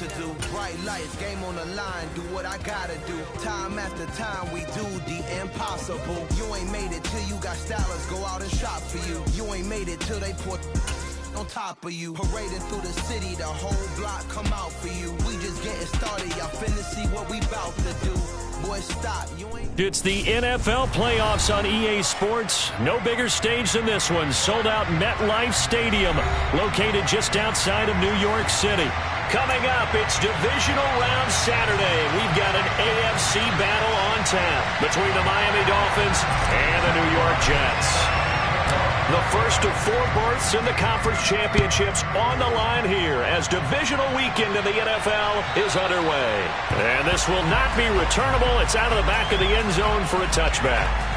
to do. Bright lights, game on the line, do what I gotta do. Time after time, we do the impossible. You ain't made it till you got stylers go out and shop for you. You ain't made it till they put on top of you. Parading through the city, the whole block come out for you. We just getting started, y'all finna see what we bout to do. Boy, stop, you ain't... It's the NFL playoffs on EA Sports. No bigger stage than this one. Sold out MetLife Stadium, located just outside of New York City. Coming up, it's divisional round Saturday. We've got an AFC battle on tap between the Miami Dolphins and the New York Jets. The first of 4 berths in the conference championships on the line here as divisional weekend in the NFL is underway. And this will not be returnable. It's out of the back of the end zone for a touchback.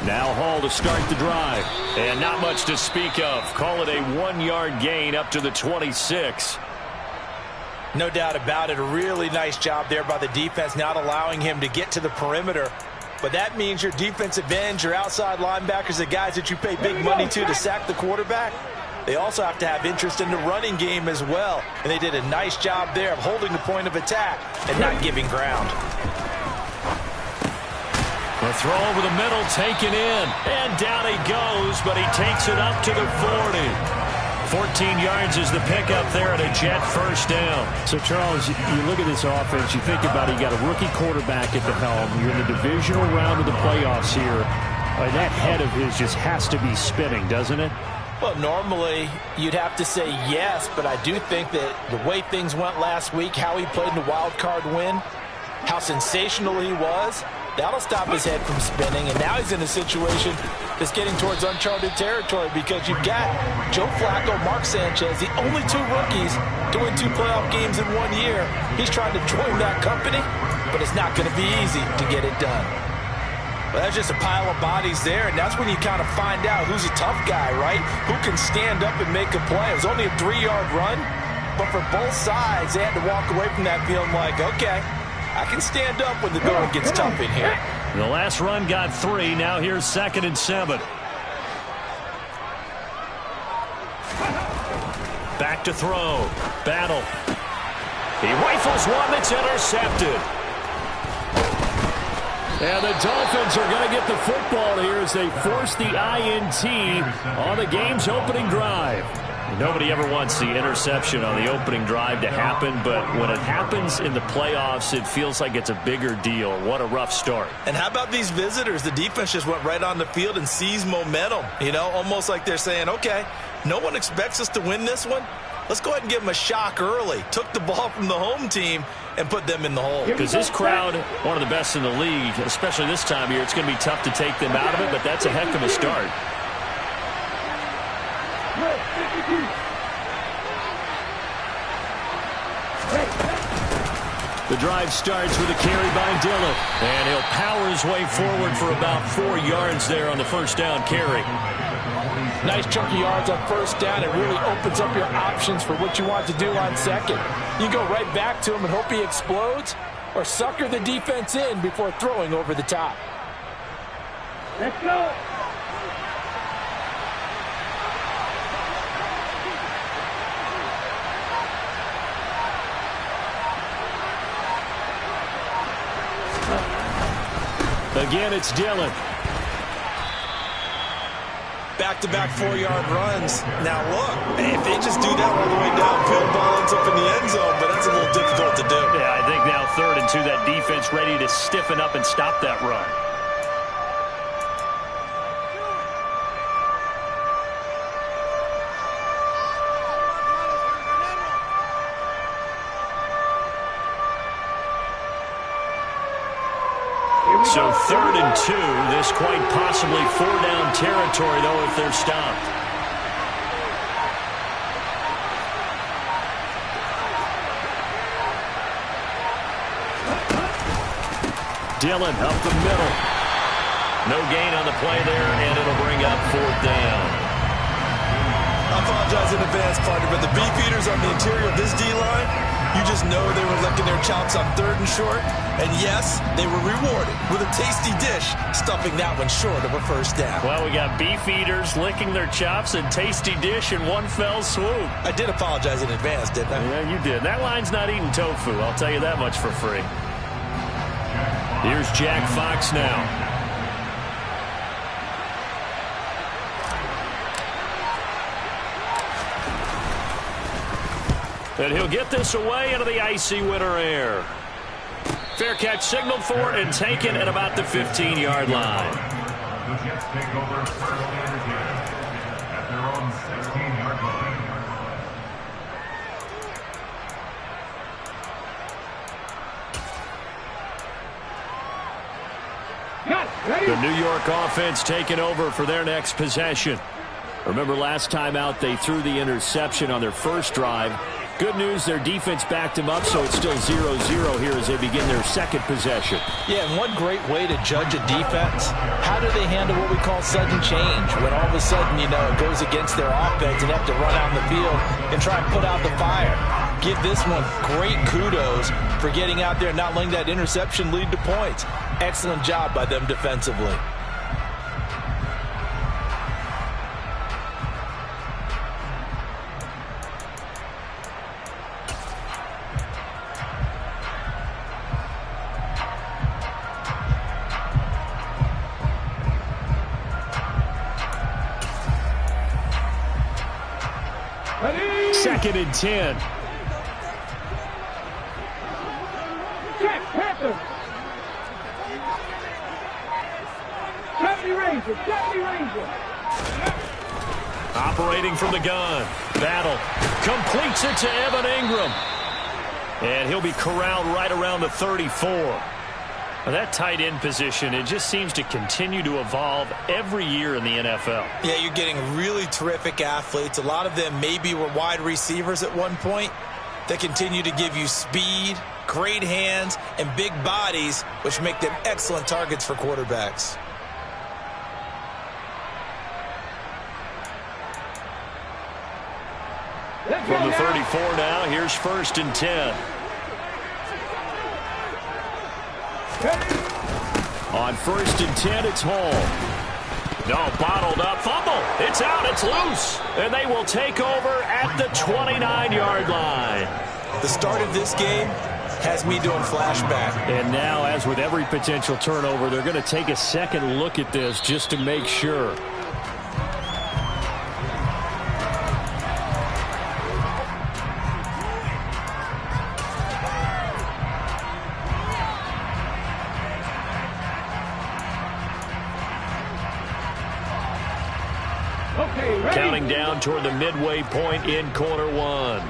Now Hall to start the drive. And not much to speak of. Call it a 1-yard gain up to the 26. No doubt about it. A really nice job there by the defense, not allowing him to get to the perimeter. But that means your defensive ends, your outside linebackers, the guys that you pay big money to sack the quarterback, they also have to have interest in the running game as well. And they did a nice job there of holding the point of attack and not giving ground. The throw over the middle, taken in. And down he goes, but he takes it up to the 40. 14 yards is the pickup there at a Jet first down. So, Charles, you look at this offense, you think about it, you got a rookie quarterback at the helm. You're in the divisional round of the playoffs here. That head of his just has to be spinning, doesn't it? Well, normally you'd have to say yes, but I do think that the way things went last week, how he played in the wild card win, how sensational he was, that'll stop his head from spinning. And now he's in a situation that's getting towards uncharted territory because you've got Joe Flacco, Mark Sanchez, the only 2 rookies doing 2 playoff games in 1 year. He's trying to join that company, but it's not going to be easy to get it done. Well, that's just a pile of bodies there, and that's when you kind of find out who's a tough guy, right? Who can stand up and make a play. It was only a 3-yard run, but for both sides, they had to walk away from that feeling like, okay, I can stand up when the going gets tough in here. The last run got 3. Now here's 2nd and 7. Back to throw. Battle. He rifles one that's intercepted. And the Dolphins are going to get the football here as they force the INT on the game's opening drive. Nobody ever wants the interception on the opening drive to happen, but when it happens in the playoffs, it feels like it's a bigger deal. What a rough start. And how about these visitors? The defense just went right on the field and seized momentum. You know, almost like they're saying, okay, no one expects us to win this one. Let's go ahead and give them a shock early. Took the ball from the home team and put them in the hole. Because this crowd, one of the best in the league, especially this time of year, it's going to be tough to take them out of it, but that's a heck of a start. The drive starts with a carry by Dillon, and he'll power his way forward for about 4 yards there on the first down carry. Nice chunky yards on first down. It really opens up your options for what you want to do on second. You go right back to him and hope he explodes, or sucker the defense in before throwing over the top. Let's go. Again, it's Dillon. Back-to-back 4-yard runs. Now, look, if they just do that all the way downfield, ball ends up in the end zone, but that's a little difficult to do. Yeah, I think now 3rd and 2, that defense ready to stiffen up and stop that run. So 3rd and 2, this quite possibly 4-down territory, though, if they're stopped. Dillon up the middle. No gain on the play there, and it'll bring up 4th down. I apologize in advance, partner, but the beefeaters on the interior of this D-line, you just know they were licking their chops on 3rd and short. And yes, they were rewarded with a tasty dish, stuffing that one short of a 1st down. Well, we got beefeaters licking their chops and tasty dish in one fell swoop. I did apologize in advance, didn't I? Yeah, you did. That line's not eating tofu, I'll tell you that much for free. Here's Jack Fox now. And he'll get this away into the icy winter air. Fair catch signaled for and taken at about the 15-yard line. The Jets take over at their own 16-yard line. The New York offense taking over for their next possession. Remember last time out they threw the interception on their first drive. Good news, their defense backed them up, so it's still 0-0 here as they begin their second possession. Yeah, and one great way to judge a defense, how do they handle what we call sudden change? When all of a sudden, you know, it goes against their offense and they have to run out in the field and try and put out the fire. Give this one great kudos for getting out there and not letting that interception lead to points. Excellent job by them defensively. Second and 10. Check, Panther. 70 Ranger, 70 Ranger. Operating from the gun. Battle. Completes it to Evan Ingram. And he'll be corralled right around the 34. Now that tight end position, it just seems to continue to evolve every year in the NFL. Yeah, you're getting really terrific athletes. A lot of them maybe were wide receivers at one point. They continue to give you speed, great hands, and big bodies, which make them excellent targets for quarterbacks. From the 34 now, here's 1st and 10. On 1st and 10, it's Hall. No, bottled up. Fumble. It's out. It's loose. And they will take over at the 29-yard line. The start of this game has me doing flashback. And now, as with every potential turnover, they're going to take a second look at this just to make sure. Counting down toward the midway point in quarter one.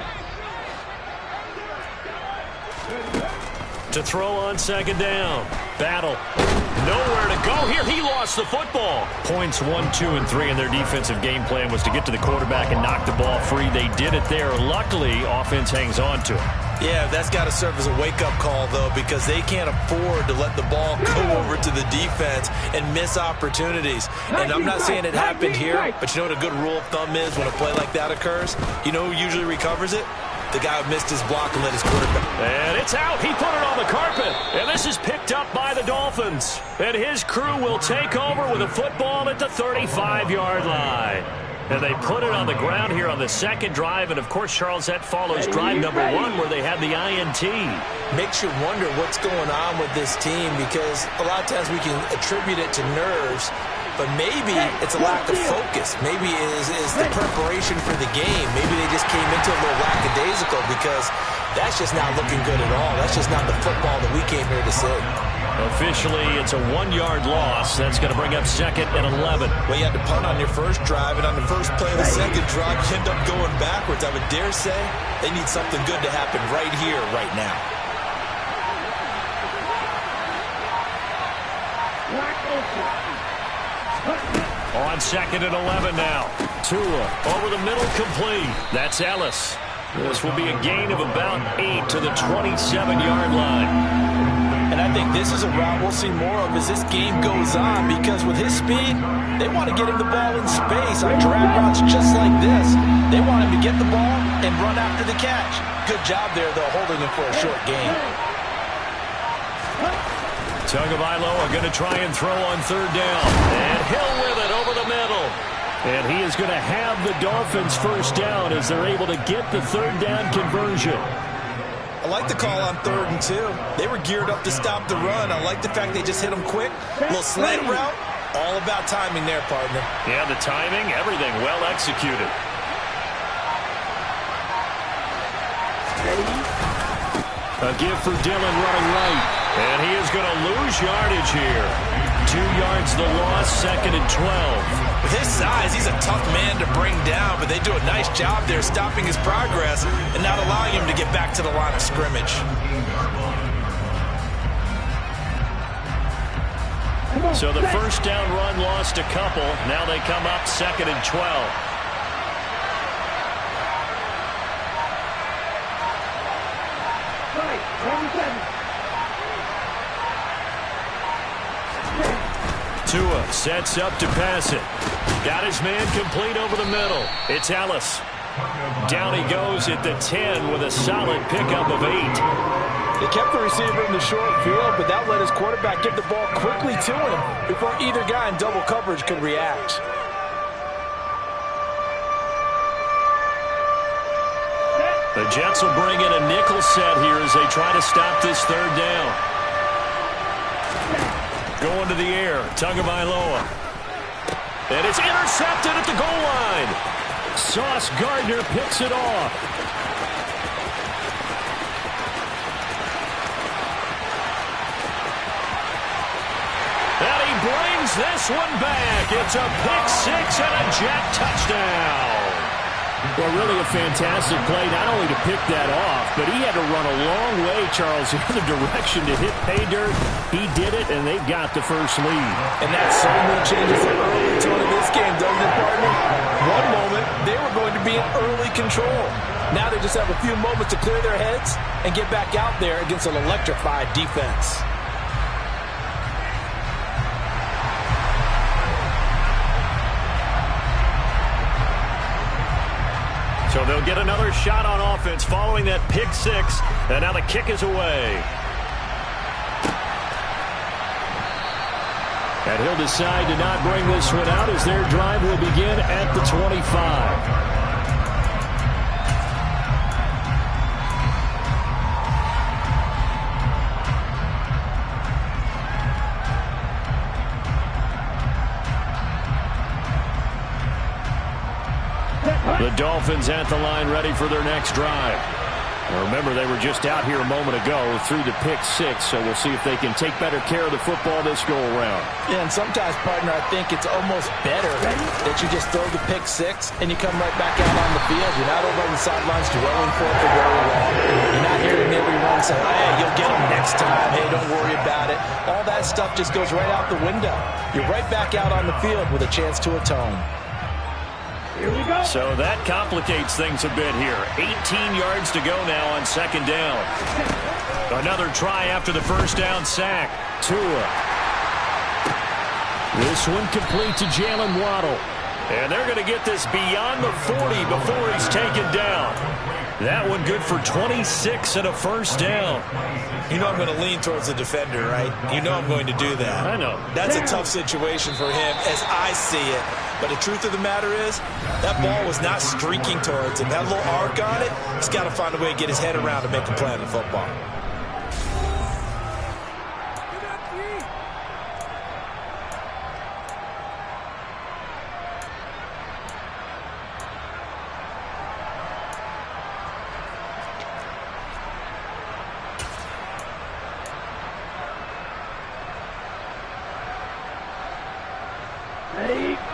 To throw on 2nd down. Battle. Nowhere to go here. He lost the football. Points 1, 2, and 3 in their defensive game plan was to get to the quarterback and knock the ball free. They did it there. Luckily, offense hangs on to it. Yeah, that's got to serve as a wake-up call, though, because they can't afford to let the ball go over to the defense and miss opportunities. And I'm not saying it happened here, but you know what a good rule of thumb is when a play like that occurs? You know who usually recovers it? The guy who missed his block and let his quarterback. And it's out. He put it on the carpet. And this is picked up by the Dolphins. And his crew will take over with a football at the 35-yard line. And they put it on the ground here on the second drive. And, of course, Charles, that follows drive number 1 where they had the INT. Makes you wonder what's going on with this team because a lot of times we can attribute it to nerves, but maybe it's a lack of focus. Maybe it is the preparation for the game. Maybe they just came into a little lackadaisical because that's just not looking good at all. That's just not the football that we came here to see. Officially, it's a 1-yard loss. That's going to bring up 2nd and 11. Well, you had to punt on your first drive, and on the first play of the second drive, you end up going backwards. I would dare say they need something good to happen right here, right now. On 2nd and 11 now. Tua over the middle, complete. That's Ellis. This will be a gain of about 8 to the 27-yard line. And I think this is a route we'll see more of as this game goes on, because with his speed, they want to get him the ball in space on drag routes just like this. They want him to get the ball and run after the catch. Good job there, though, holding him for a short gain. Tagovailoa going to try and throw on third down. And Hill with it over the middle. And he is going to have the Dolphins first down as they're able to get the third down conversion. I like the call on 3rd and 2. They were geared up to stop the run. I like the fact they just hit them quick. A little slant route. All about timing there, partner. Yeah, the timing, everything well executed. A give for Dillon running right. And he is going to lose yardage here. 2 yards the loss, 2nd and 12. With his size, he's a tough man to bring down, but they do a nice job there stopping his progress and not allowing him to get back to the line of scrimmage. So the first down run lost a couple. Now they come up 2nd and 12. Tua sets up to pass it. Got his man complete over the middle. It's Ellis. Down he goes at the 10 with a solid pickup of 8. They kept the receiver in the short field, but that let his quarterback get the ball quickly to him before either guy in double coverage could react. The Jets will bring in a nickel set here as they try to stop this third down. Going to the air, Tagovailoa. And it's intercepted at the goal line. Sauce Gardner picks it off. And he brings this one back. It's a pick 6 and a Jet touchdown. Well, really a fantastic play, not only to pick that off, but he had to run a long way, Charles, the other direction to hit pay dirt. He did it, and they've got the first lead. And that certainly changes the early tone of this game, doesn't it, partner? One moment, they were going to be in early control. Now they just have a few moments to clear their heads and get back out there against an electrified defense. So they'll get another shot on offense following that pick 6. And now the kick is away. And he'll decide to not bring this one out as their drive will begin at the 25. The Dolphins at the line ready for their next drive. Now remember, they were just out here a moment ago through the pick 6, so we'll see if they can take better care of the football this go-around. Yeah, and sometimes, partner, I think it's almost better that you just throw the pick 6 and you come right back out on the field. You're not over on the sidelines dwelling for it for very long. You're not hearing everyone say, hey, you'll get them next time. Hey, don't worry about it. All that stuff just goes right out the window. You're right back out on the field with a chance to atone. So that complicates things a bit here. 18 yards to go now on 2nd down. Another try after the first down sack. Tua. This one complete to Jalen Waddle. And they're going to get this beyond the 40 before he's taken down. That one good for 26 and a first down. You know I'm going to lean towards the defender, right? You know I'm going to do that. I know. That's a tough situation for him as I see it. But the truth of the matter is, that ball was not streaking towards him. That little arc on it, he's got to find a way to get his head around to make a play on the football.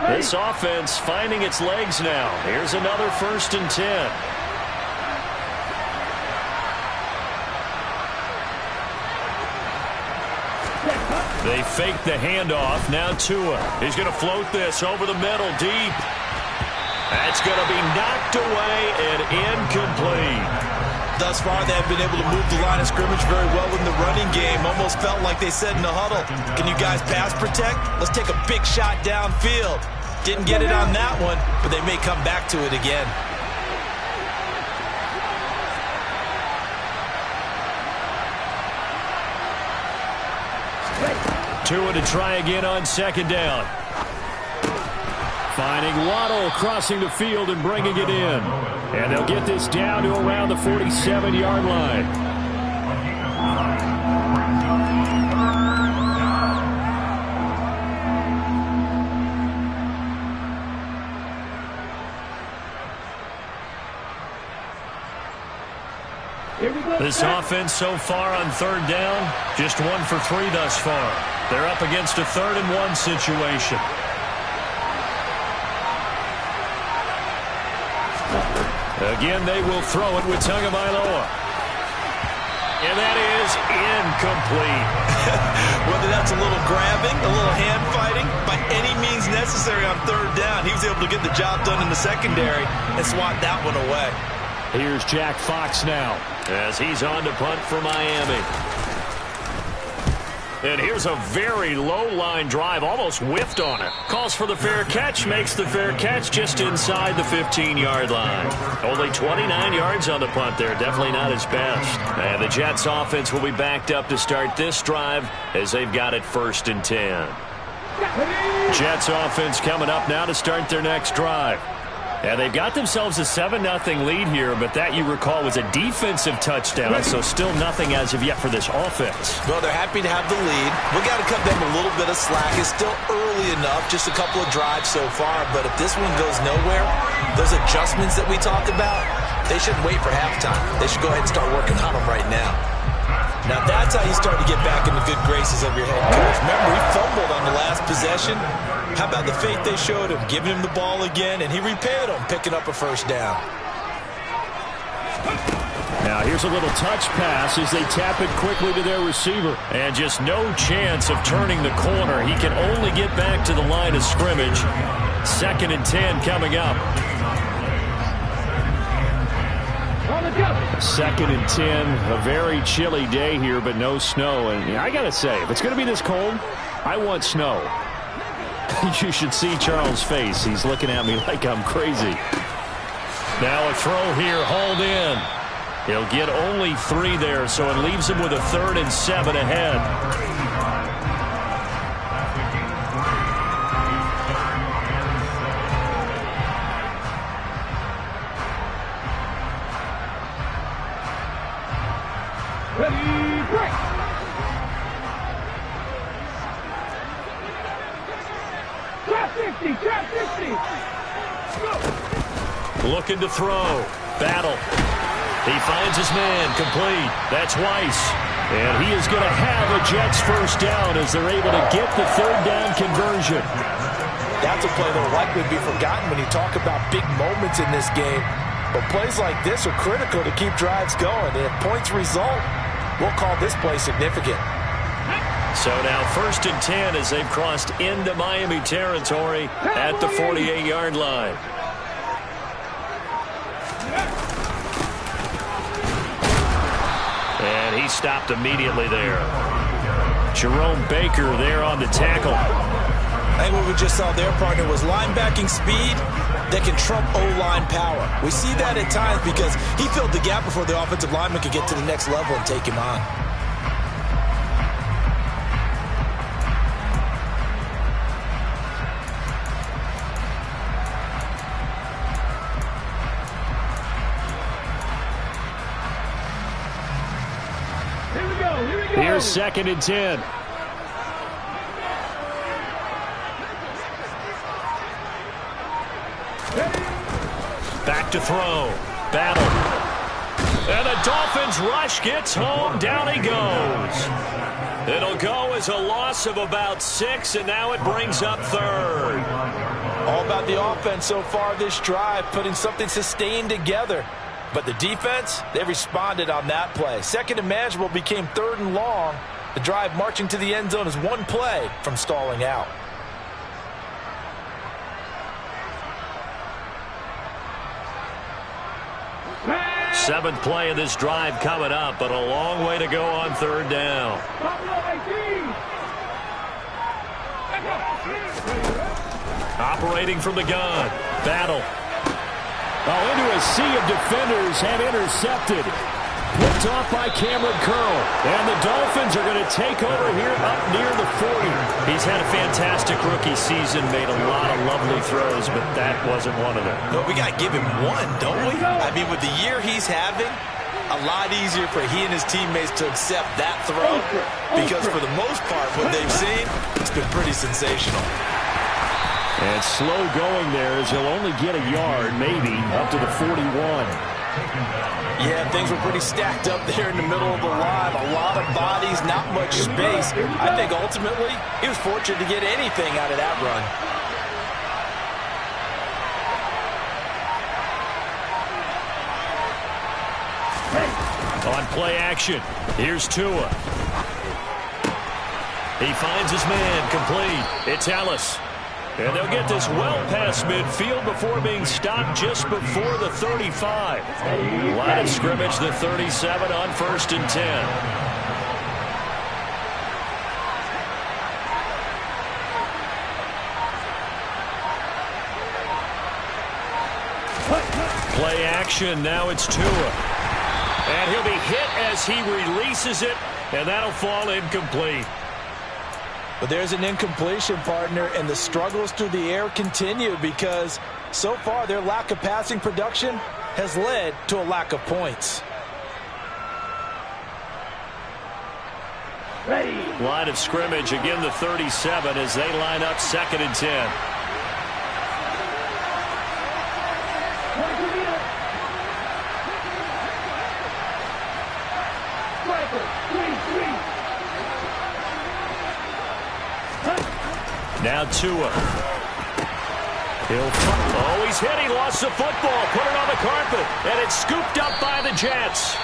This offense finding its legs now. Here's another 1st and 10. They fake the handoff. Now Tua. He's going to float this over the middle deep. That's going to be knocked away and incomplete. thus far, they have been able to move the line of scrimmage very well in the running game. Almost felt like they said in the huddle, can you guys pass protect? Let's take a big shot downfield. Didn't get it on that one, but they may come back to it again. Tua to try again on second down. Finding Waddle crossing the field and bringing it in. And they'll get this down to around the 47-yard line. This offense so far on third down, just 1 for 3 thus far. They're up against a 3rd-and-1 situation. Again, they will throw it with Tagovailoa. And that is incomplete. Whether that's a little grabbing, a little hand fighting, by any means necessary on third down, he was able to get the job done in the secondary and swat that one away. Here's Jack Fox now as he's on to punt for Miami. And here's a very low-line drive, almost whiffed on it. Calls for the fair catch, makes the fair catch just inside the 15-yard line. Only 29 yards on the punt there, definitely not his best. And the Jets offense will be backed up to start this drive as they've got it 1st and 10. Jets offense coming up now to start their next drive. And they've got themselves a 7-0 lead here, but that, you recall, was a defensive touchdown, so still nothing as of yet for this offense. Well, they're happy to have the lead. We've got to cut them a little bit of slack. It's still early enough, just a couple of drives so far, but if this one goes nowhere, those adjustments that we talk about, they shouldn't wait for halftime. They should go ahead and start working on them right now. Now, that's how you start to get back in the good graces of your head coach. Remember, he fumbled on the last possession. How about the faith they showed him, giving him the ball again, and he repaid them, picking up a 1st down. Now, here's a little touch pass as they tap it quickly to their receiver. And just no chance of turning the corner. He can only get back to the line of scrimmage. 2nd and 10 coming up. 2nd and 10, a very chilly day here, but no snow. And I got to say, if it's going to be this cold, I want snow. You should see Charles' face. He's looking at me like I'm crazy. Now a throw here, hauled in. He'll get only 3 there, so it leaves him with a 3rd and 7 ahead. Looking to throw. Battle. He finds his man. Complete. That's Weiss. And he is going to have a Jets 1st down as they're able to get the 3rd down conversion. That's a play that will likely be forgotten when you talk about big moments in this game. But plays like this are critical to keep drives going. And if points result, we'll call this play significant. So now 1st and 10 as they've crossed into Miami territory at the 48-yard line. And he stopped immediately there. Jerome Baker there on the tackle. I think what we just saw there, partner, was linebacking speed that can trump O-line power. We see that at times because he filled the gap before the offensive lineman could get to the next level and take him on. Here's 2nd and 10. Back to throw. Battle. And the Dolphins rush gets home. Down he goes. It'll go as a loss of about 6, and now it brings up 3rd. All about the offense so far this drive, putting something sustained together. But the defense, they responded on that play. 2nd and manageable became 3rd and long. The drive marching to the end zone is 1 play from stalling out. Seventh play of this drive coming up, but a long way to go on third down. Operating from the gun. Battle. Oh, into a sea of defenders and intercepted. Picked off by Cameron Curl. And the Dolphins are going to take over here up near the 40. He's had a fantastic rookie season, made a lot of lovely throws, but that wasn't one of them. No, we got to give him one, don't we? I mean, with the year he's having, a lot easier for he and his teammates to accept that throw because for the most part, what they've seen, it's been pretty sensational. And slow going there as he'll only get a yard, maybe, up to the 41. Yeah, things were pretty stacked up there in the middle of the line. A lot of bodies, not much space. I think ultimately he was fortunate to get anything out of that run. On play action, here's Tua. He finds his man, complete. It's Ellis. And they'll get this well past midfield before being stopped just before the 35. Line of scrimmage, the 37 on 1st and 10. Play action, now it's Tua. And he'll be hit as he releases it, and that'll fall incomplete. But there's an incompletion, partner, and the struggles through the air continue because so far their lack of passing production has led to a lack of points. Line of scrimmage, again the 37 as they line up 2nd and 10. Now Tua. He's hit. He lost the football. Put it on the carpet. And it's scooped up by the Jets.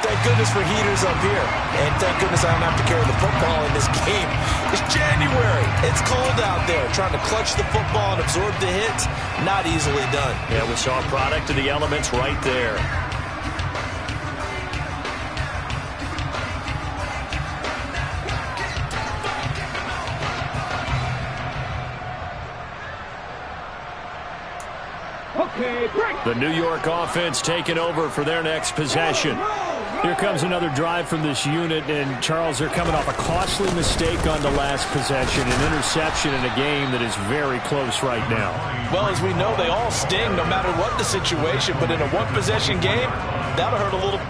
Thank goodness for heaters up here. And thank goodness I don't have to carry the football in this game. It's January. It's cold out there. Trying to clutch the football and absorb the hits, not easily done. Yeah, we saw a product of the elements right there. The New York offense taking over for their next possession. Here comes another drive from this unit, and Charles, they're coming off a costly mistake on the last possession, an interception in a game that is very close right now. Well, as we know, they all sting no matter what the situation, but in a one-possession game, that'll hurt a little.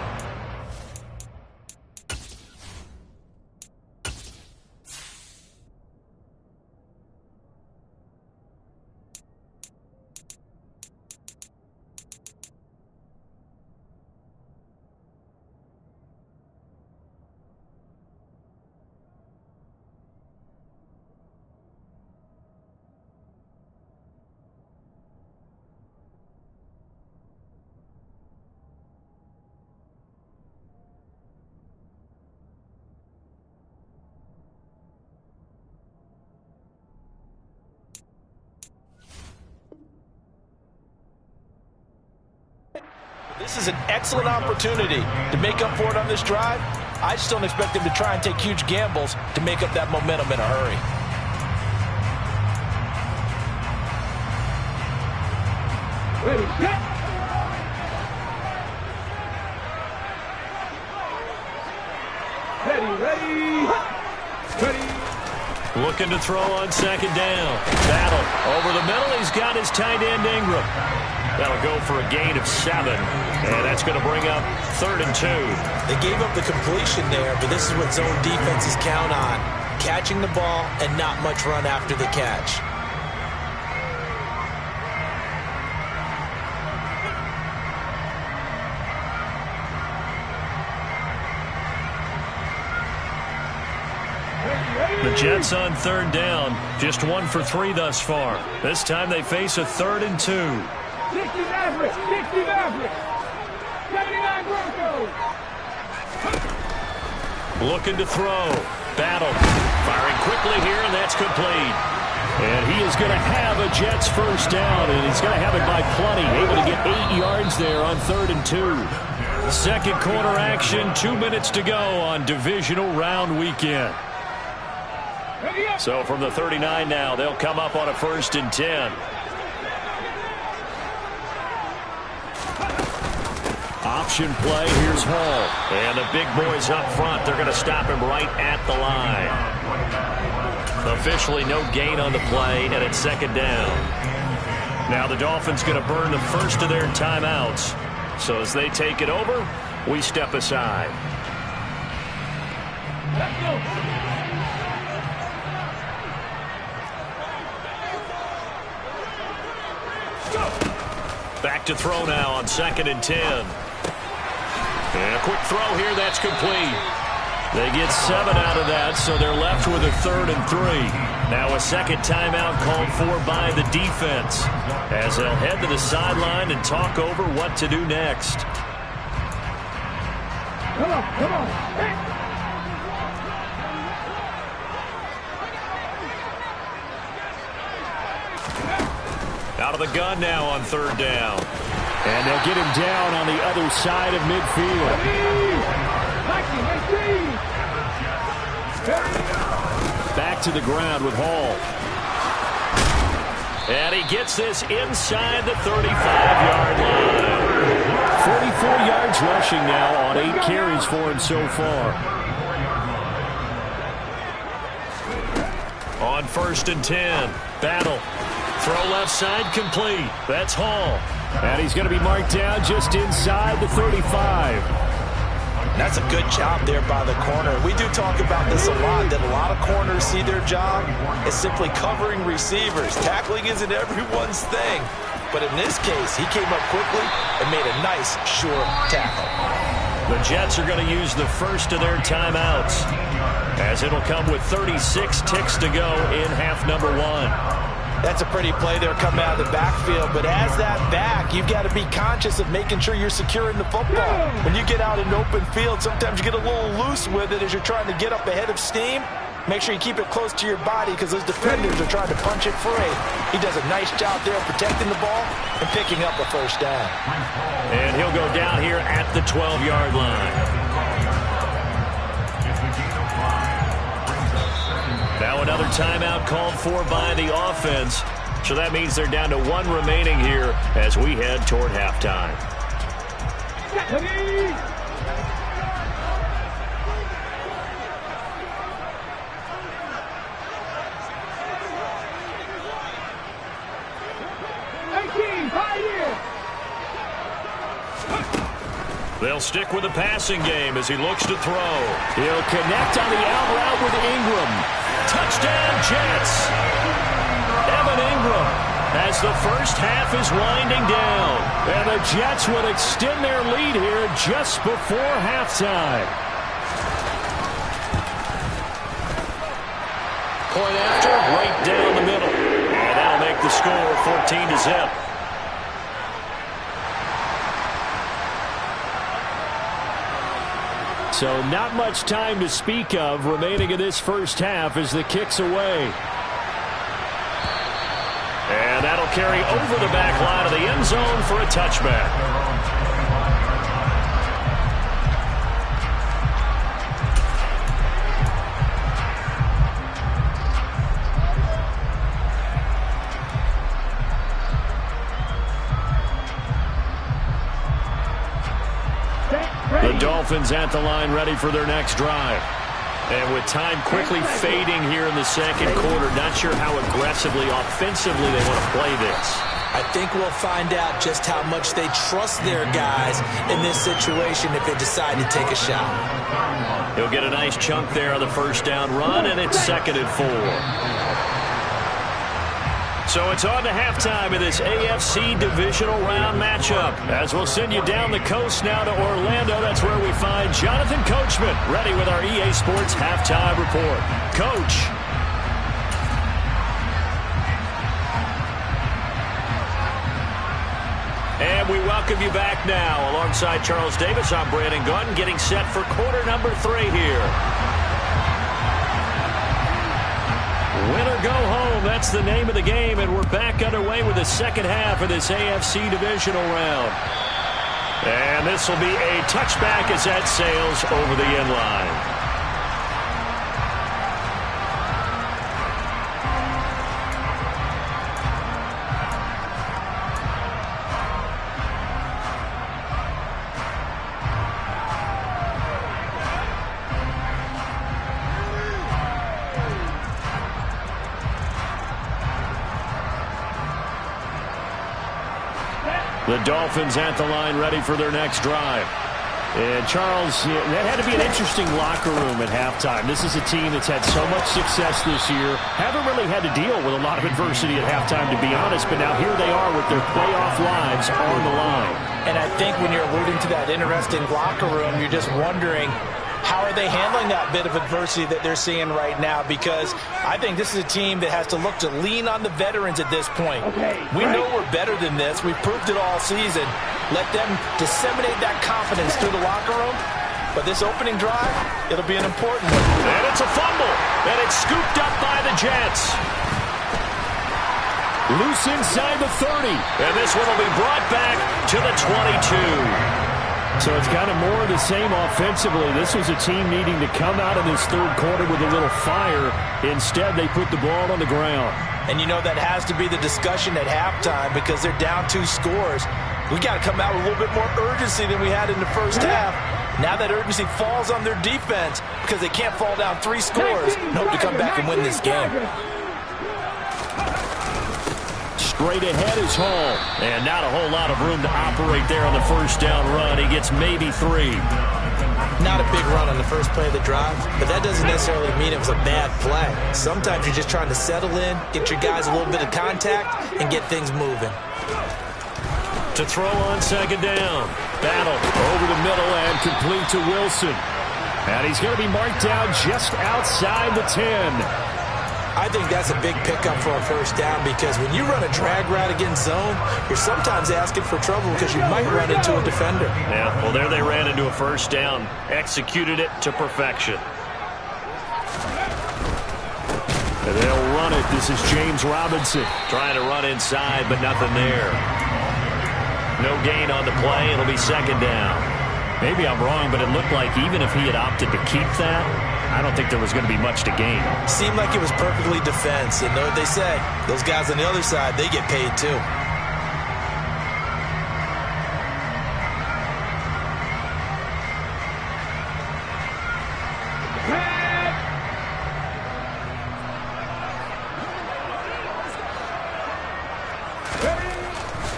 This is an excellent opportunity to make up for it on this drive. I just don't expect them to try and take huge gambles to make up that momentum in a hurry. Ready, set. Ready. Looking to throw on 2nd down. Battle over the middle. He's got his tight end Ingram. That'll go for a gain of 7. And that's going to bring up 3rd and 2. They gave up the completion there, but this is what zone defenses count on. Catching the ball and not much run after the catch. The Jets on 3rd down. Just 1 for 3 thus far. This time they face a 3rd and 2. 60 Mavericks. 60 Mavericks. 79 Broncos. Looking to throw. Battle. Firing quickly here, and that's complete. And he is going to have a Jets 1st down, and he's going to have it by plenty. Able to get 8 yards there on 3rd and 2. Second quarter action, 2 minutes to go on divisional round weekend. So from the 39 now, they'll come up on a 1st and 10. Option play, here's Hall. And the big boys up front, they're going to stop him right at the line. Officially no gain on the play, and it's 2nd down. Now the Dolphins going to burn the first of their timeouts. So as they take it over, we step aside. Let's go. Back to throw now on 2nd and 10. And a quick throw here, that's complete. They get 7 out of that, so they're left with a 3rd and 3. Now a second timeout called for by the defense, as they'll head to the sideline and talk over what to do next. Come on, come on. Hey. Out of the gun now on 3rd down. And they'll get him down on the other side of midfield. Back to the ground with Hall. And he gets this inside the 35-yard line. 44 yards rushing now on 8 carries for him so far. On 1st and 10, Battle. Throw left side complete. That's Hall. And he's going to be marked down just inside the 35. That's a good job there by the corner. We do talk about this a lot, that a lot of corners see their job as simply covering receivers. Tackling isn't everyone's thing. But in this case, he came up quickly and made a nice, sure tackle. The Jets are going to use the first of their timeouts, as it'll come with 36 ticks to go in half number 1. That's a pretty play there coming out of the backfield, but as that back, you've got to be conscious of making sure you're securing the football. When you get out in open field, sometimes you get a little loose with it as you're trying to get up ahead of steam. Make sure you keep it close to your body because those defenders are trying to punch it free. He does a nice job there protecting the ball and picking up a 1st down. And he'll go down here at the 12-yard line. Now another timeout called for by the offense. So that means they're down to 1 remaining here as we head toward halftime. They'll stick with the passing game as he looks to throw. He'll connect on the out route with Ingram. Touchdown, Jets! Evan Ingram as the first half is winding down. And the Jets will extend their lead here just before halftime. Point after, right down the middle. And that'll make the score 14-0. So not much time to speak of remaining in this first half as the kick's away. And that'll carry over the back line of the end zone for a touchback. The Dolphins at the line ready for their next drive. And with time quickly fading here in the second quarter, not sure how aggressively, offensively they want to play this. I think we'll find out just how much they trust their guys in this situation if they decide to take a shot. He'll get a nice chunk there on the 1st down run, and it's 2nd and 4. So it's on to halftime of this AFC divisional round matchup. As we'll send you down the coast now to Orlando, that's where we find Jonathan Coachman ready with our EA Sports halftime report. Coach. And we welcome you back now. Alongside Charles Davis, I'm Brandon Gunn, getting set for quarter number 3 here. Win or go home, that's the name of the game, and we're back underway with the second half of this AFC divisional round. And this will be a touchback as that sails over the end line. The Dolphins at the line ready for their next drive. And Charles, that had to be an interesting locker room at halftime. This is a team that's had so much success this year. Haven't really had to deal with a lot of adversity at halftime, to be honest. But now here they are with their playoff lives on the line. And I think when you're alluding to that interesting locker room, you're just wondering, how are they handling that bit of adversity that they're seeing right now? Because I think this is a team that has to look to lean on the veterans at this point. We know we're better than this. We've proved it all season. Let them disseminate that confidence through the locker room. But this opening drive, it'll be an important one. And it's a fumble. And it's scooped up by the Jets. Loose inside the 30. And this one will be brought back to the 22. So it's kind of more of the same offensively. This was a team needing to come out in this third quarter with a little fire. Instead, they put the ball on the ground. And you know that has to be the discussion at halftime because they're down 2 scores. We got to come out with a little bit more urgency than we had in the first half. Now that urgency falls on their defense because they can't fall down 3 scores and hope to come back and win this game. Straight ahead is Hall. And not a whole lot of room to operate there on the first down run. He gets maybe 3. Not a big run on the first play of the drive, but that doesn't necessarily mean it was a bad play. Sometimes you're just trying to settle in, get your guys a little bit of contact, and get things moving. To throw on second down. Battle over the middle and complete to Wilson. And he's going to be marked down just outside the 10. I think that's a big pickup for a first down because when you run a drag route against zone, you're sometimes asking for trouble because you might run into a defender. Yeah, well, there they ran into a first down. Executed it to perfection. And they'll run it. This is James Robinson. Trying to run inside, but nothing there. No gain on the play. It'll be second down. Maybe I'm wrong, but it looked like even if he had opted to keep that, I don't think there was going to be much to gain. Seemed like it was perfectly defense. And know what they say? Those guys on the other side, they get paid too.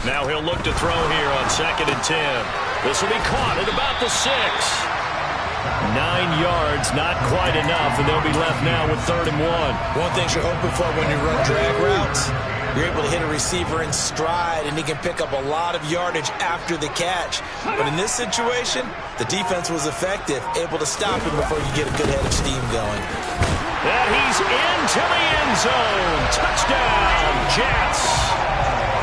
Now he'll look to throw here on 2nd and 10. This will be caught at about the 6. 9 yards, not quite enough, and they'll be left now with 3rd and 1. One thing you're hoping for when you run drag routes, you're able to hit a receiver in stride, and he can pick up a lot of yardage after the catch. But in this situation, the defense was effective, able to stop him before you get a good head of steam going. And he's into the end zone. Touchdown, Jets.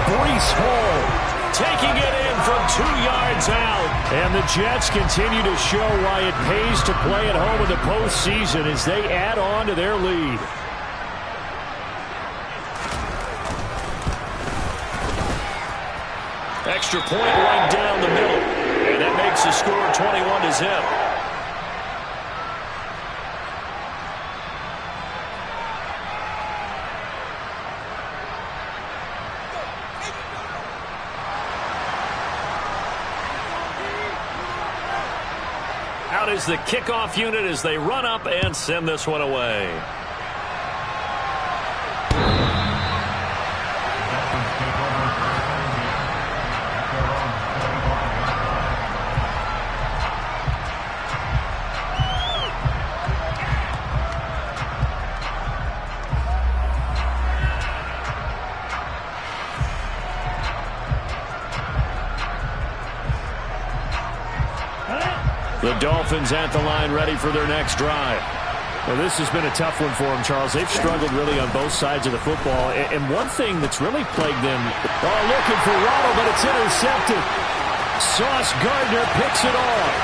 Breece Hall taking it in from 2 yards out. And the Jets continue to show why it pays to play at home in the postseason as they add on to their lead. Extra point right down the middle. And that makes the score 21-0. Out is the kickoff unit as they run up and send this one away. The Dolphins at the line ready for their next drive. Well, this has been a tough one for them, Charles. They've struggled really on both sides of the football. And one thing that's really plagued them, looking for Waddle, but it's intercepted. Sauce Gardner picks it off.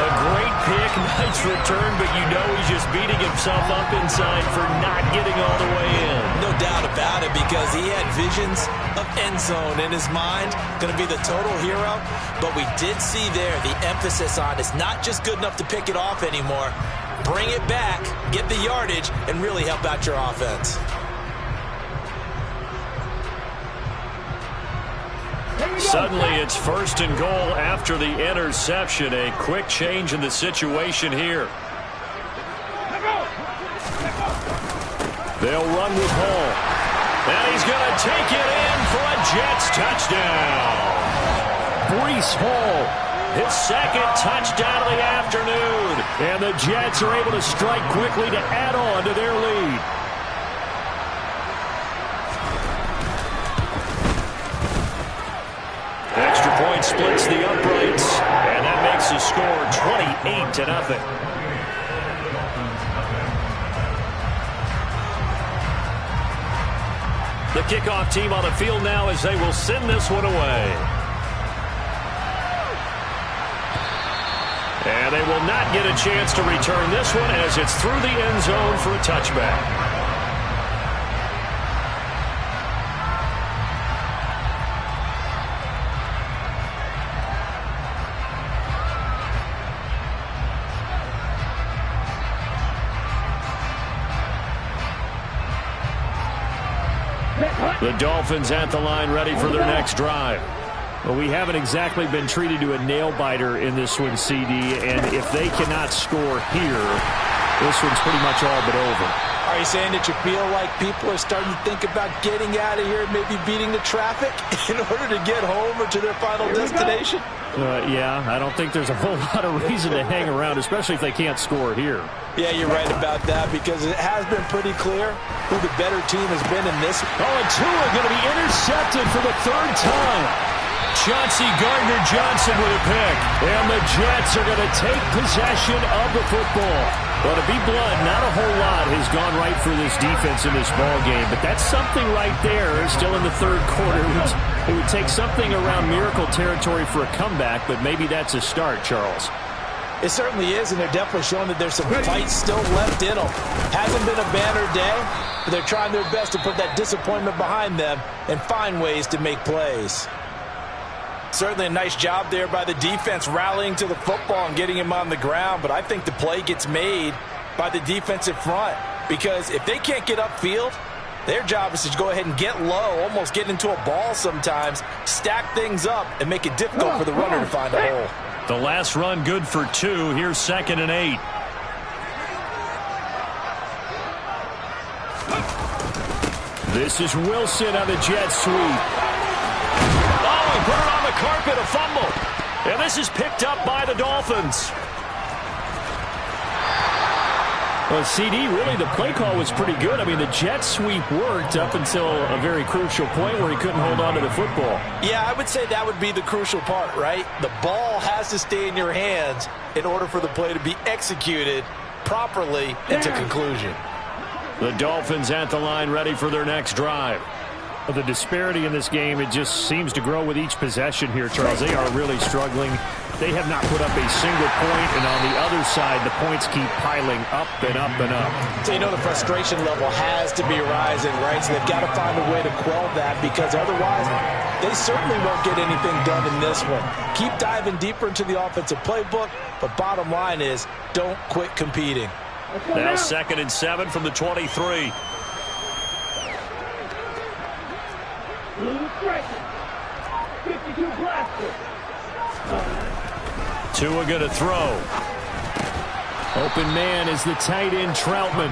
A great pick, nice return, but you know he's just beating himself up inside for not getting all the way in. No doubt about it, because he had visions of end zone in his mind, going to be the total hero. But we did see there the emphasis on it's not just good enough to pick it off anymore. Bring it back, get the yardage, and really help out your offense. Suddenly it's 1st and goal after the interception. A quick change in the situation here. They'll run with Hall. And he's going to take it in for a Jets touchdown. Breece Hall, his 2nd touchdown of the afternoon. And the Jets are able to strike quickly to add on to their lead. Extra point splits the uprights, and that makes the score 28-0. The kickoff team on the field now as they will send this one away. And they will not get a chance to return this one as it's through the end zone for a touchback. The Dolphins at the line ready for their next drive. Well, we haven't exactly been treated to a nail-biter in this one, CD, and if they cannot score here, this one's pretty much all but over. Are you saying that you feel like people are starting to think about getting out of here, maybe beating the traffic in order to get home or to their final destination? Yeah, I don't think there's a whole lot of reason to hang around, especially if they can't score here. Yeah, you're right about that, because it has been pretty clear who the better team has been in this. Oh, and Tua going to be intercepted for the 3rd time. Chauncey Gardner-Johnson with a pick. And the Jets are going to take possession of the football. Well, to be blunt, not a whole lot has gone right for this defense in this ball game, but that's something right there still in the 3rd quarter. It would take something around miracle territory for a comeback, but maybe that's a start, Charles. It certainly is, and they're definitely showing that there's some fight still left in them. Hasn't been a banner day, but they're trying their best to put that disappointment behind them and find ways to make plays. Certainly a nice job there by the defense rallying to the football and getting him on the ground, but I think the play gets made by the defensive front, because if they can't get upfield, their job is to go ahead and get low, almost get into a ball sometimes, stack things up, and make it difficult for the runner to find a hole. The last run good for 2. Here's 2nd and 8. This is Wilson on the jet sweep. Oh, he put it on the carpet, a fumble. And this is picked up by the Dolphins. Well, CD, really, the play call was pretty good. I mean, the jet sweep worked up until a very crucial point where he couldn't hold on to the football. Yeah, I would say that would be the crucial part, right? The ball has to stay in your hands in order for the play to be executed properly and to conclusion. The Dolphins at the line ready for their next drive. Well, the disparity in this game, it just seems to grow with each possession here, Charles. They are really struggling. They have not put up a single point, and on the other side, the points keep piling up and up and up. So you know the frustration level has to be rising, right? So they've got to find a way to quell that, because otherwise they certainly won't get anything done in this one. Keep diving deeper into the offensive playbook, but bottom line is don't quit competing. Now 2nd and 7 from the 23. Tua going to throw. Open man is the tight end Troutman.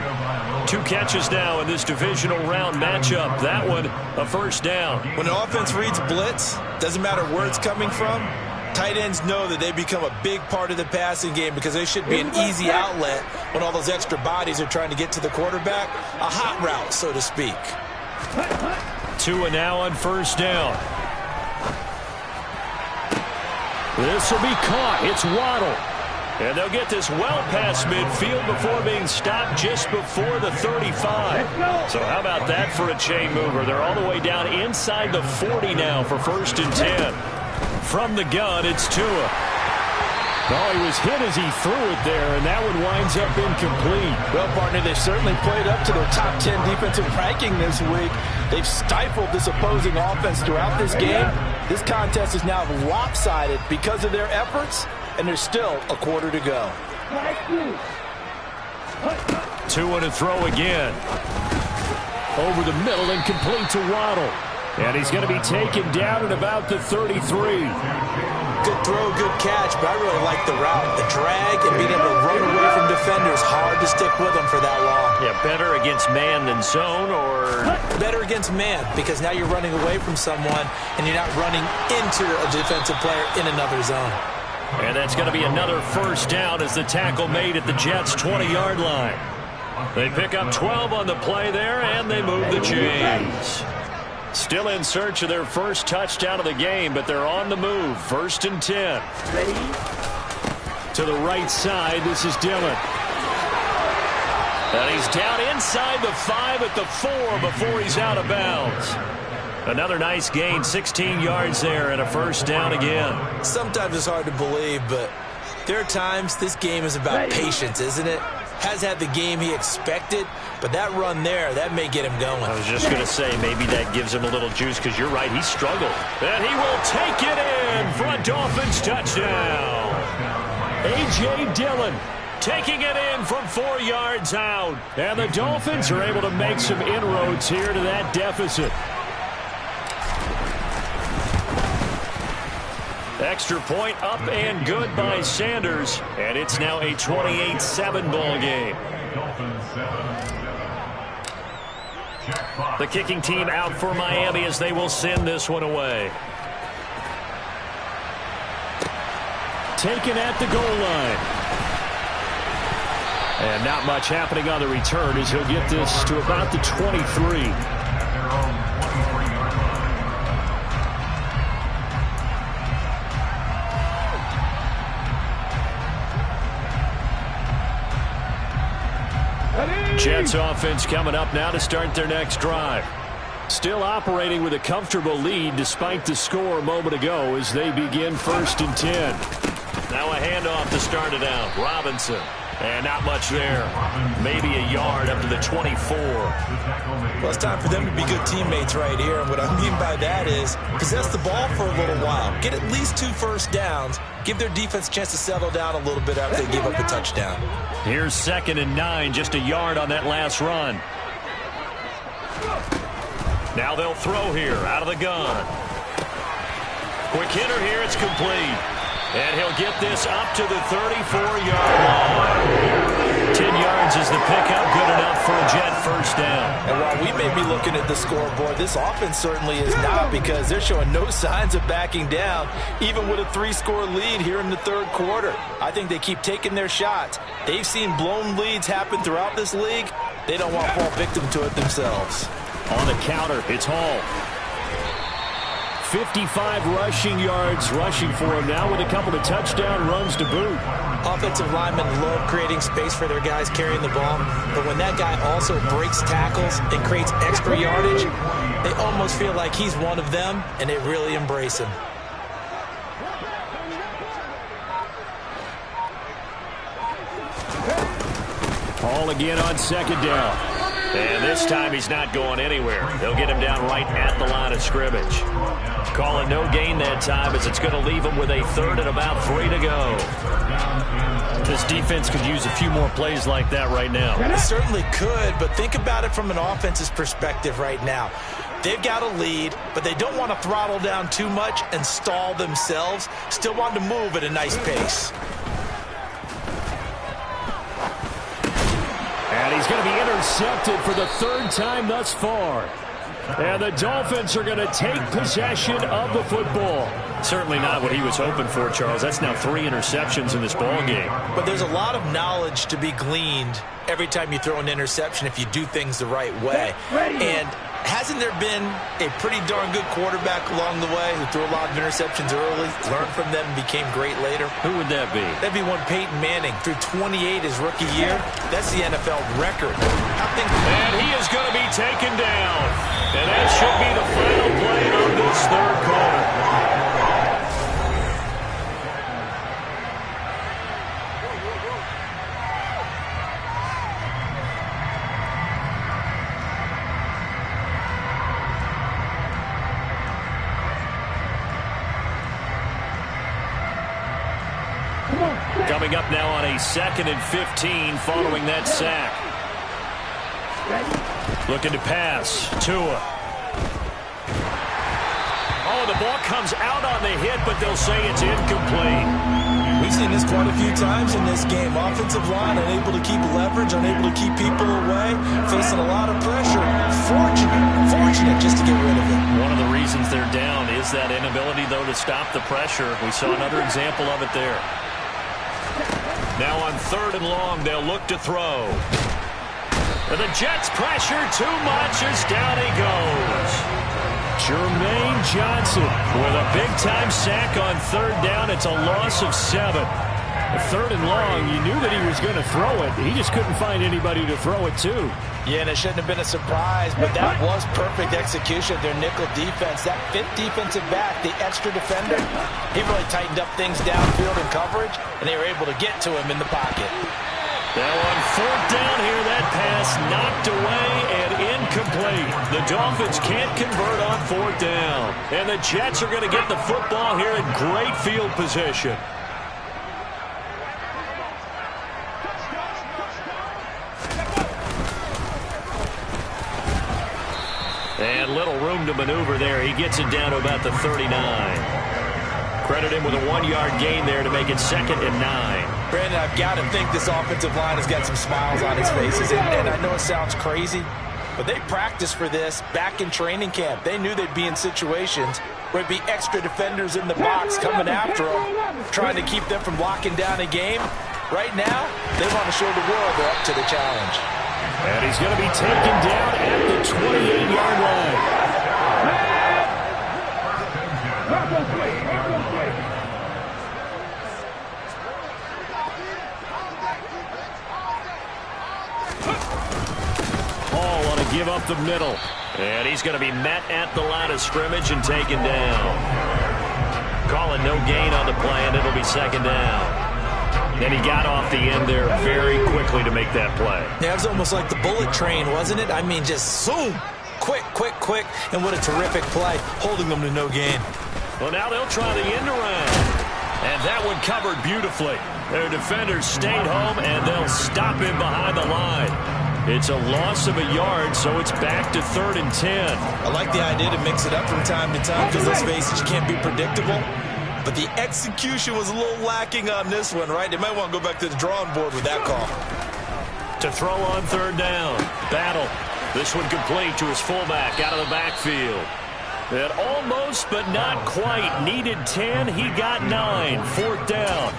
2 catches now in this divisional round matchup. That one a first down. When the offense reads blitz, doesn't matter where it's coming from, tight ends know that they become a big part of the passing game, because they should be an easy outlet when all those extra bodies are trying to get to the quarterback. A hot route, so to speak. Tua now on first down. This will be caught. It's Waddle. And they'll get this well past midfield before being stopped just before the 35. So how about that for a chain mover? They're all the way down inside the 40 now for 1st and 10. From the gun, it's Tua. Oh, he was hit as he threw it there, and that one winds up incomplete. Well, partner, they've certainly played up to their top 10 defensive ranking this week. They've stifled this opposing offense throughout this game. This contest is now lopsided because of their efforts, and there's still a quarter to go. 2 and a throw again. Over the middle and complete to Waddle. And he's going to be taken down at about the 33. Good throw, good catch, but I really like the route. The drag and being able to run away from defenders. Hard to stick with them for that long. Yeah, better against man than zone, or? Better against man, because now you're running away from someone and you're not running into a defensive player in another zone. And that's going to be another first down as the tackle made at the Jets' 20-yard line. They pick up 12 on the play there, and they move the chains. Still in search of their first touchdown of the game, but they're on the move. 1st and 10. Ready? To the right side, this is Dillon. And he's down inside the 5 at the 4 before he's out of bounds. Another nice gain, 16 yards there, and a first down again. Sometimes it's hard to believe, but there are times this game is about patience, isn't it? Has had the game he expected, but that run there, that may get him going. I was just going to say, maybe that gives him a little juice, because you're right, he struggled. And he will take it in for a Dolphins touchdown. A.J. Dillon taking it in from 4 yards out. And the Dolphins are able to make some inroads here to that deficit. Extra point up and good by Sanders. And it's now a 28-7 ball game. The kicking team out for Miami as they will send this one away. Taken at the goal line. And not much happening on the return as he'll get this to about the 23. Jets offense coming up now to start their next drive. Still operating with a comfortable lead despite the score a moment ago as they begin 1st and 10. Now a handoff to start it out. Robinson. And not much there. Maybe a yard up to the 24. Well, it's time for them to be good teammates right here. And what I mean by that is possess the ball for a little while. Get at least 2 first downs. Give their defense a chance to settle down a little bit after they give up a touchdown. Here's 2nd and 9, just a yard on that last run. Now they'll throw here out of the gun. Quick hitter here, it's complete. And he'll get this up to the 34-yard line. 10 yards is the pickup, good enough for a Jet first down. And while we may be looking at the scoreboard, this offense certainly is not, because they're showing no signs of backing down, even with a 3-score lead here in the 3rd quarter. I think they keep taking their shots. They've seen blown leads happen throughout this league. They don't want to fall victim to it themselves. On the counter, it's Hall. 55 rushing yards rushing for him now with a couple of touchdown runs to boot. Offensive linemen love creating space for their guys carrying the ball, but when that guy also breaks tackles and creates extra yardage, they almost feel like he's one of them, and they really embrace him. Hall again on 2nd down. And this time he's not going anywhere. They'll get him down right at the line of scrimmage. Calling no gain that time as it's going to leave him with a 3rd and about 3 to go. This defense could use a few more plays like that right now. It certainly could, but think about it from an offense's perspective right now. They've got a lead, but they don't want to throttle down too much and stall themselves. Still want to move at a nice pace. And he's going to be intercepted for the 3rd time thus far. And the Dolphins are going to take possession of the football. Certainly not what he was hoping for, Charles. That's now 3 interceptions in this ball game. But there's a lot of knowledge to be gleaned every time you throw an interception if you do things the right way. And hasn't there been a pretty darn good quarterback along the way who threw a lot of interceptions early, learned from them, and became great later? Who would that be? That'd be one Peyton Manning. Threw 28 his rookie year. That's the NFL record. And he is going to be taken down. And that should be the final play of this 3rd quarter. Coming up now on a 2nd and 15 following that sack. Looking to pass. Tua. Oh, the ball comes out on the hit, but they'll say it's incomplete. We've seen this quite a few times in this game. Offensive line unable to keep leverage, unable to keep people away, facing a lot of pressure. Fortunate just to get rid of it. One of the reasons they're down is that inability, though, to stop the pressure. We saw another example of it there. Now on 3rd and long, they'll look to throw. And the Jets pressure too much as down he goes. Jermaine Johnson with a big-time sack on 3rd down. It's a loss of 7. 3rd and long, you knew that he was going to throw it. He just couldn't find anybody to throw it to. Yeah, and it shouldn't have been a surprise, but that was perfect execution of their nickel defense. That 5th defensive back, the extra defender, he really tightened up things downfield in coverage, and they were able to get to him in the pocket. Now on 4th down here, that pass knocked away and incomplete. The Dolphins can't convert on 4th down. And the Jets are going to get the football here in great field position. And little room to maneuver there. He gets it down to about the 39. Credit him with a 1-yard gain there to make it 2nd and 9. Brandon, I've got to think this offensive line has got some smiles on its faces. And I know it sounds crazy, but they practiced for this back in training camp. They knew they'd be in situations where it'd be extra defenders in the box coming after them, trying to keep them from locking down a game. Right now, they want to show the world they're up to the challenge. And he's going to be taken down at the 28-yard line. Paul want to give up the middle. And he's going to be met at the line of scrimmage and taken down. Calling no gain on the play, and it'll be 2nd down. And he got off the end there very quickly to make that play. Yeah, it was almost like the bullet train, wasn't it? I mean, just zoom. Quick. And what a terrific play, holding them to no gain. Well, now they'll try the end around. And that one covered beautifully. Their defenders stayed home, and they'll stop him behind the line. It's a loss of a yard, so it's back to 3rd and 10. I like the idea to mix it up from time to time because, let's face it, you can't be predictable. But the execution was a little lacking on this one, right? They might want to go back to the drawing board with that call. To throw on 3rd down. Battle. This one complete to his fullback out of the backfield. And almost, but not quite. Needed 10. He got 9. 4th down.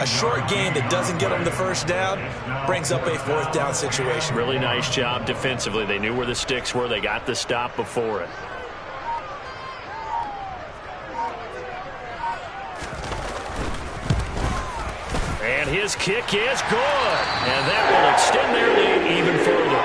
A short game that doesn't get him the 1st down brings up a 4th down situation. Really nice job defensively. They knew where the sticks were. They got the stop before it. And his kick is good. And that will extend their lead even further.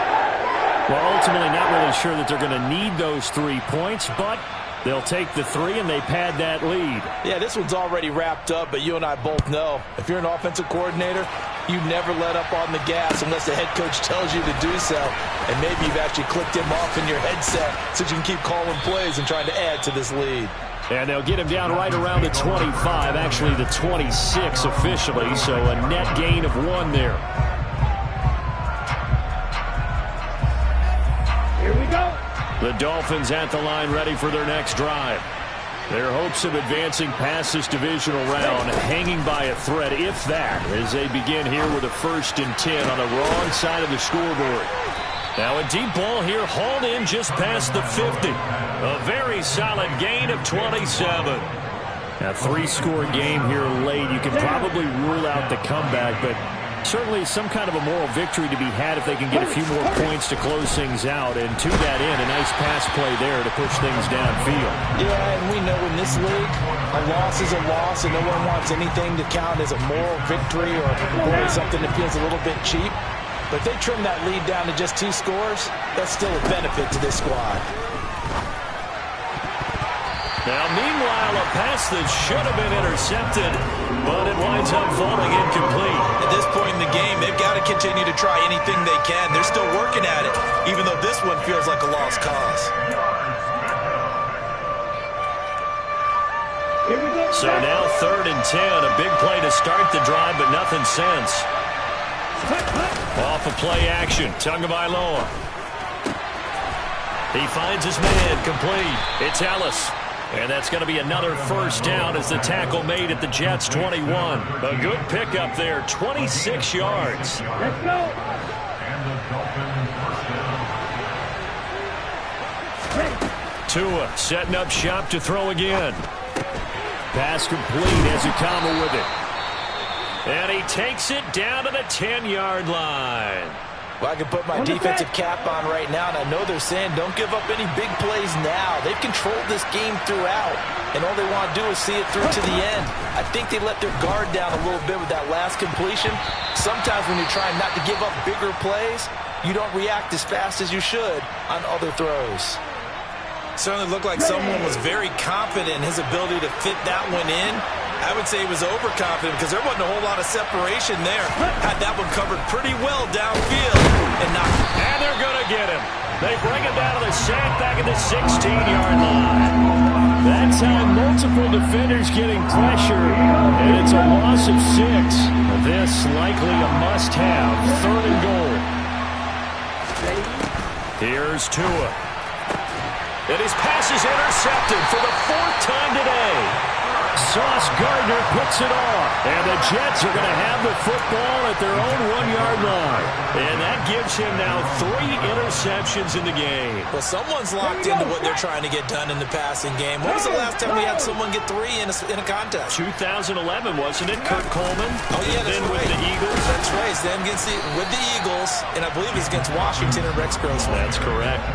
Well, ultimately not really sure that they're going to need those 3 points, but they'll take the 3 and they pad that lead. Yeah, this one's already wrapped up, but you and I both know if you're an offensive coordinator, you never let up on the gas unless the head coach tells you to do so. And maybe you've actually clicked him off in your headset so you can keep calling plays and trying to add to this lead. And they'll get him down right around the 25, actually the 26 officially, so a net gain of 1 there. Here we go. The Dolphins at the line ready for their next drive. Their hopes of advancing past this divisional round hanging by a thread, if that, as they begin here with a 1st and 10 on the wrong side of the scoreboard. Now a deep ball here hauled in just past the 50. A very solid gain of 27. A 3-score game here late. You can probably rule out the comeback, but certainly some kind of a moral victory to be had if they can get a few more points to close things out. And to that end, a nice pass play there to push things downfield. Yeah, and we know in this league, a loss is a loss, and no one wants anything to count as a moral victory or something that feels a little bit cheap. But if they trim that lead down to just 2 scores, that's still a benefit to this squad. Now, meanwhile, a pass that should have been intercepted, but it winds up falling incomplete. At this point in the game, they've got to continue to try anything they can. They're still working at it, even though this one feels like a lost cause. So now 3rd and 10. A big play to start the drive, but nothing since. Off of play action. Tagovailoa. He finds his man. Complete. It's Ellis. And that's going to be another first down as the tackle made at the Jets' 21. A good pickup there. 26 yards. Let's go. And the Dolphins first down. Tua setting up shop to throw again. Pass complete as Okama with it. And he takes it down to the 10-yard line. Well, I can put my defensive cap on right now, and I know they're saying don't give up any big plays now. They've controlled this game throughout, and all they want to do is see it through to the end. I think they let their guard down a little bit with that last completion. Sometimes when you're trying not to give up bigger plays, you don't react as fast as you should on other throws. Certainly looked like someone was very confident in his ability to fit that one in. I would say he was overconfident because there wasn't a whole lot of separation there. Had that one covered pretty well downfield. And they're going to get him. They bring him down to the sack back at the 16-yard line. That time, multiple defenders getting pressure, and it's a loss of 6. This likely a must-have. 3rd and goal. Here's Tua. And his pass is intercepted for the 4th time today. Sauce Gardner puts it off. And the Jets are going to have the football at their own 1-yard line. And that gives him now 3 interceptions in the game. Well, someone's locked into what they're trying to get done in the passing game. When was the last time we had someone get 3 in a contest? 2011, wasn't it? Kurt Coleman. Oh, yeah, that's right. With the Eagles. That's right. It's them with the Eagles. And I believe it's against Washington and Rex Grossman. That's correct.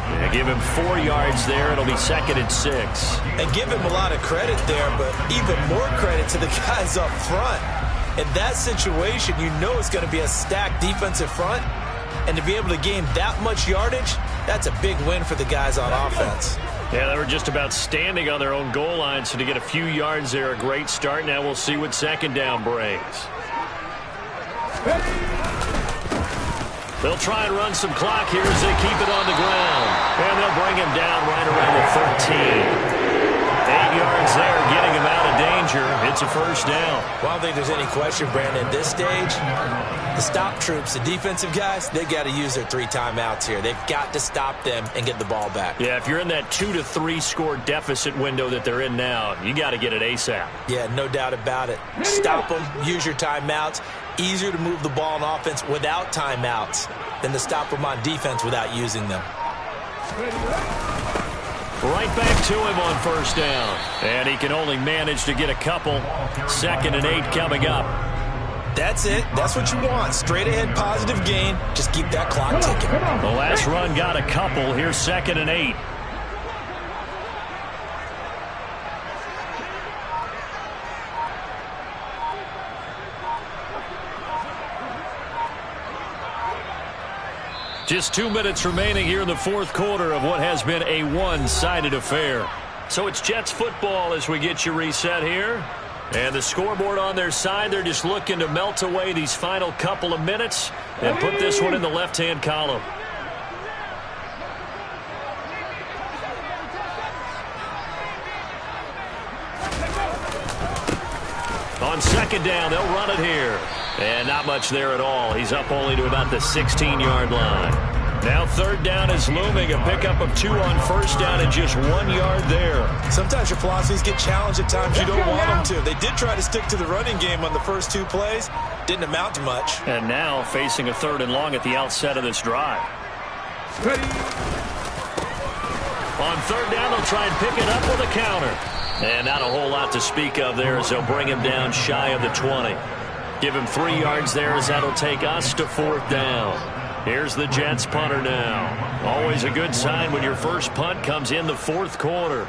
Yeah, give him 4 yards there. It'll be 2nd and 6. And give him a lot of credit there, but even more credit to the guys up front. In that situation, you know it's going to be a stacked defensive front. And to be able to gain that much yardage, that's a big win for the guys on offense. Yeah, they were just about standing on their own goal line, so to get a few yards there, a great start. Now we'll see what 2nd down brings. They'll try and run some clock here as they keep it on the ground. And they'll bring him down right around the 13. 8 yards there, getting him out of danger. It's a first down. Well, I don't think there's any question, Brandon, at this stage, the stop troops, the defensive guys, they got to use their 3 timeouts here. They've got to stop them and get the ball back. Yeah, if you're in that 2 to 3 score deficit window that they're in now, you got to get it ASAP. Yeah, no doubt about it. Stop them, use your timeouts. Easier to move the ball on offense without timeouts than to stop them on defense without using them. Right back to him on first down. And he can only manage to get a couple. 2nd and 8 coming up. That's it. That's what you want. Straight ahead positive gain. Just keep that clock ticking. The last run got a couple. Here's 2nd and 8. Just 2 minutes remaining here in the 4th quarter of what has been a one-sided affair. So it's Jets football as we get you reset here. And the scoreboard on their side, they're just looking to melt away these final couple of minutes and put this one in the left-hand column. On 2nd down, they'll run it here. And not much there at all. He's up only to about the 16-yard line. Now 3rd down is looming. A pickup of 2 on first down and just 1 yard there. Sometimes your philosophies get challenged at times you don't want them to. They did try to stick to the running game on the first 2 plays. Didn't amount to much. And now facing a 3rd and long at the outset of this drive. Ready. On 3rd down, they'll try and pick it up with a counter. And not a whole lot to speak of there as they'll bring him down shy of the 20. Give him 3 yards there as that'll take us to 4th down. Here's the Jets punter now. Always a good sign when your first punt comes in the 4th quarter.